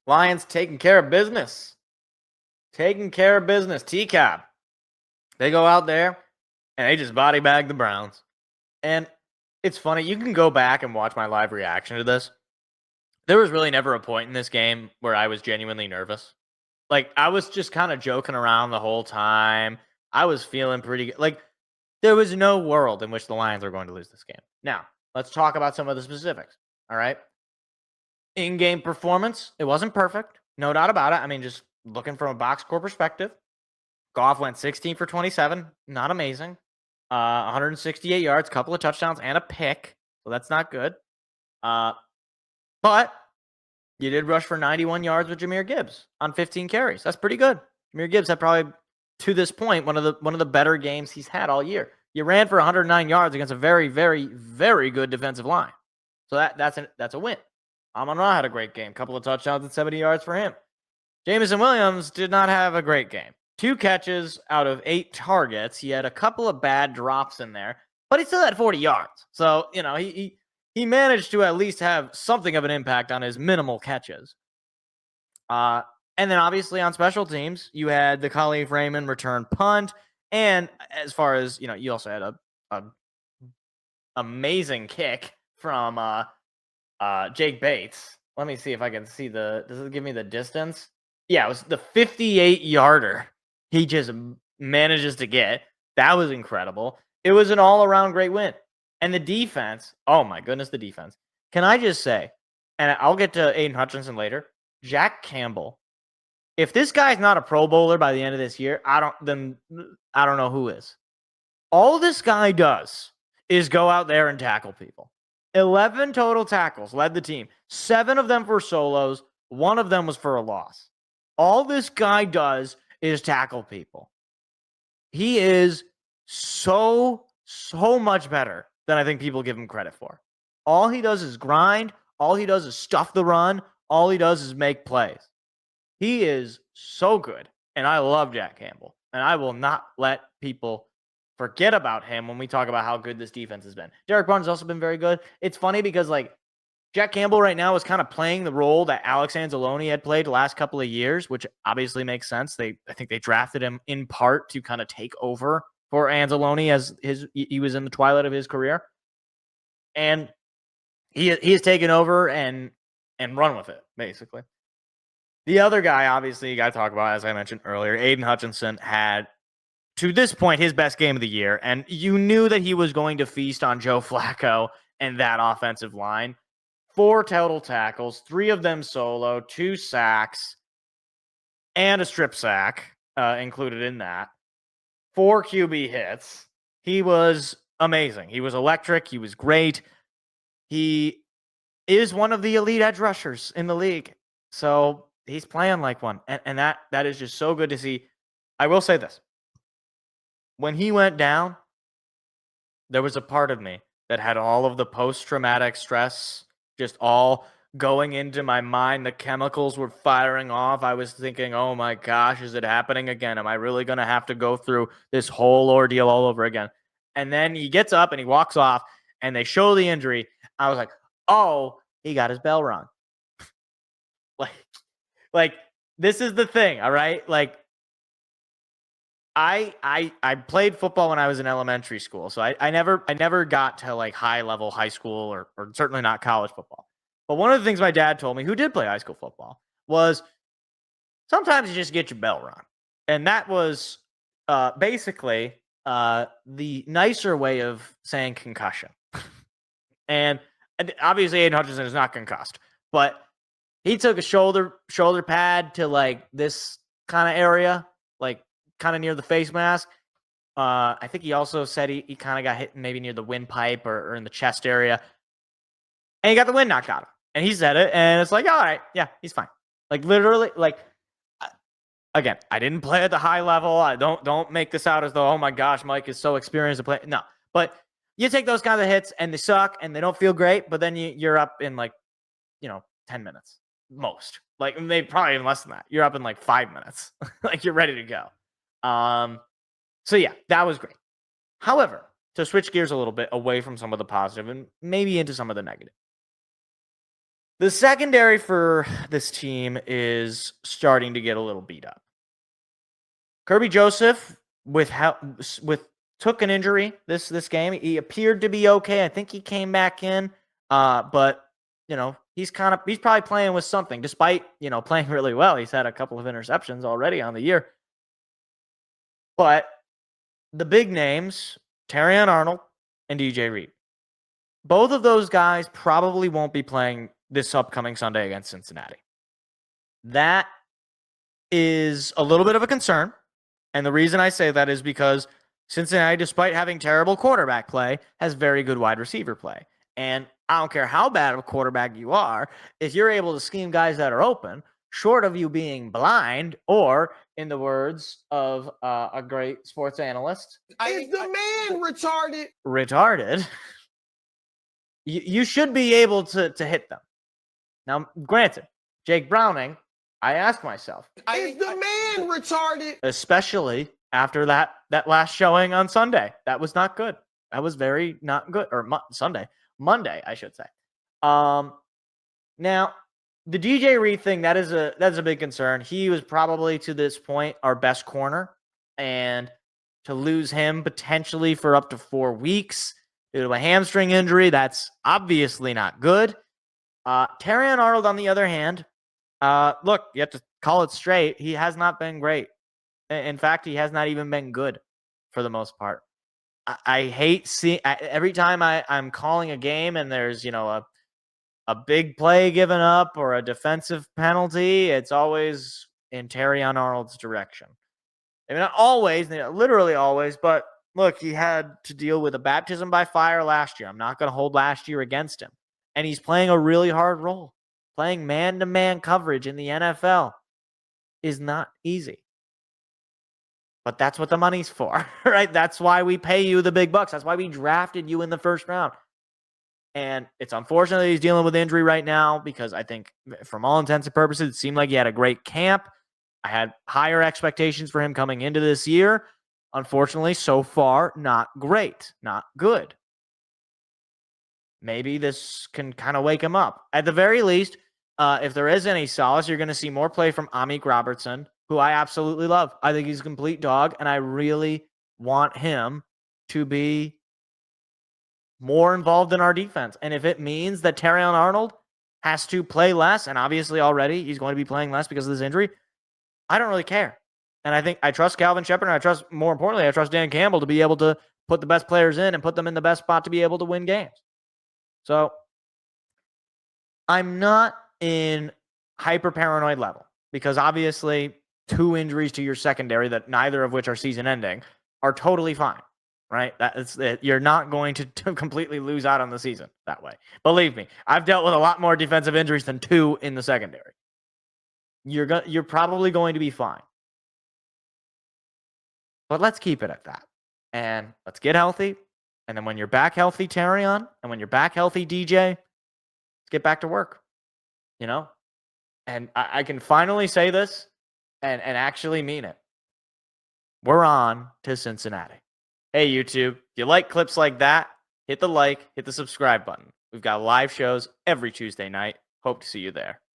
Lions taking care of business. Taking care of business. T-Cab. They go out there and they just body bag the Browns. And it's funny. You can go back and watch my live reaction to this. There was really never a point in this game where I was genuinely nervous. Like, I was just kind of joking around the whole time. I was feeling pretty good. Like, there was no world in which the Lions were going to lose this game. Now, let's talk about some of the specifics. All right. In-game performance, it wasn't perfect. No doubt about it. I mean, just looking from a box score perspective, Goff went 16 for 27. Not amazing. 168 yards, couple of touchdowns, and a pick. So that's not good. But you did rush for 91 yards with Jahmyr Gibbs on 15 carries. That's pretty good. Jahmyr Gibbs had probably, to this point, one of the better games he's had all year. You ran for 109 yards against a very, very, very good defensive line. So that's a win. Amon-Ra had a great game. Couple of touchdowns and 70 yards for him. Jameson Williams did not have a great game. 2 catches out of 8 targets. He had a couple of bad drops in there, but he still had 40 yards. So, he managed to at least have something of an impact on his minimal catches. And then obviously on special teams, you had the Khalif Raymond return punt. And as far as, you also had a amazing kick from Jake Bates. Let me see if I can see does it give me the distance? Yeah, it was the 58-yarder he just manages to get. That was incredible. It was an all-around great win. And the defense, oh my goodness, the defense. Can I just say, and I'll get to Aiden Hutchinson later, Jack Campbell, if this guy's not a Pro Bowler by the end of this year, I don't know who is. All this guy does is go out there and tackle people. 11 total tackles led the team. 7 of them for solos. 1 of them was for a loss. All this guy does is tackle people. He is so much better than I think people give him credit for. All he does is grind. All he does is stuff the run. All he does is make plays. He is so good. And I love Jack Campbell. And I will not let people forget about him when we talk about how good this defense has been. Derek Barnes has also been very good. It's funny because, Jack Campbell right now is kind of playing the role that Alex Anzalone had played the last couple of years, which obviously makes sense. I think they drafted him in part to kind of take over for Anzalone as he was in the twilight of his career. And he has taken over and run with it, basically. The other guy, obviously, you got to talk about, as I mentioned earlier, Aiden Hutchinson had, to this point, his best game of the year. And you knew that he was going to feast on Joe Flacco and that offensive line. 4 total tackles, 3 of them solo, 2 sacks, and a strip sack included in that. 4 QB hits. He was amazing. He was electric. He was great. He is one of the elite edge rushers in the league. So he's playing like one. And that is just so good to see. I will say this. When he went down, there was a part of me that had all of the post-traumatic stress just all going into my mind. The chemicals were firing off. I was thinking, oh my gosh, is it happening again? Am I really going to have to go through this whole ordeal all over again? And then he gets up and he walks off and they show the injury. I was like, oh, he got his bell rung. like this is the thing, all right? Like, I played football when I was in elementary school, so I never got to high level high school or certainly not college football. But one of the things my dad told me, who did play high school football, was sometimes you just get your bell rung, and that was basically the nicer way of saying concussion. And obviously, Aiden Hutchinson is not concussed, but he took a shoulder pad to this kind of area, kind of near the face mask. I think he also said he kind of got hit maybe near the windpipe or in the chest area. And he got the wind knocked out of him. And he said it, and it's all right, yeah, he's fine. Literally, again, I didn't play at the high level. I don't make this out as though, oh my gosh, Mike is so experienced to play. No, but you take those kinds of hits, and they suck, and they don't feel great, but then you're up in 10 minutes, most. Maybe probably even less than that. You're up in 5 minutes. You're ready to go. So yeah, that was great. However, to switch gears a little bit away from some of the positive and maybe into some of the negative. The secondary for this team is starting to get a little beat up. Kirby Joseph with took an injury this game. He appeared to be okay. I think he came back in, but he's probably playing with something. Despite playing really well, he's had a couple of interceptions already on the year. But the big names, Terrion Arnold and DJ Reed, both of those guys probably won't be playing this upcoming Sunday against Cincinnati. That is a little bit of a concern. And the reason I say that is because Cincinnati, despite having terrible quarterback play, has very good wide receiver play. And I don't care how bad of a quarterback you are, if you're able to scheme guys that are open, short of you being blind, or in the words of a great sports analyst, is the man retarded? Retarded. You should be able to hit them. Now, granted, Jake Browning, I ask myself, is the man retarded? Especially after that last showing on Sunday. That was not good. That was very not good. Or Monday, I should say. Now, the DJ Reed thing, that's a big concern. He was probably, to this point, our best corner. And to lose him potentially for up to 4 weeks due to a hamstring injury, that's obviously not good. Terrion Arnold, on the other hand, look, you have to call it straight. He has not been great. In fact, he has not even been good for the most part. I hate seeing every time I'm calling a game and there's a big play given up or a defensive penalty. It's always in Terrion Arnold's direction. I mean, not always, literally always, but look, he had to deal with a baptism by fire last year. I'm not going to hold last year against him. And he's playing a really hard role. Playing man-to-man coverage in the NFL is not easy. But that's what the money's for, right? That's why we pay you the big bucks. That's why we drafted you in the first round. And it's unfortunate that he's dealing with injury right now because I think, from all intents and purposes, it seemed like he had a great camp. I had higher expectations for him coming into this year. Unfortunately, so far, not great, not good. Maybe this can kind of wake him up. At the very least, if there is any solace, you're going to see more play from Amik Robertson, who I absolutely love. I think he's a complete dog, and I really want him to be more involved in our defense. And if it means that Terrion Arnold has to play less, and obviously already he's going to be playing less because of this injury, I don't really care. And I think I trust Calvin Shepard, and more importantly, I trust Dan Campbell to be able to put the best players in and put them in the best spot to be able to win games. So I'm not in hyper paranoid level because obviously 2 injuries to your secondary, that neither of which are season ending, are totally fine, right? You're not going to completely lose out on the season that way. Believe me, I've dealt with a lot more defensive injuries than 2 in the secondary. You're probably going to be fine. But let's keep it at that. And let's get healthy. And then when you're back healthy, Terrion, and when you're back healthy, DJ, let's get back to work. And I can finally say this and actually mean it. We're on to Cincinnati. Hey, YouTube, if you like clips like that, hit the like, hit the subscribe button. We've got live shows every Tuesday night. Hope to see you there.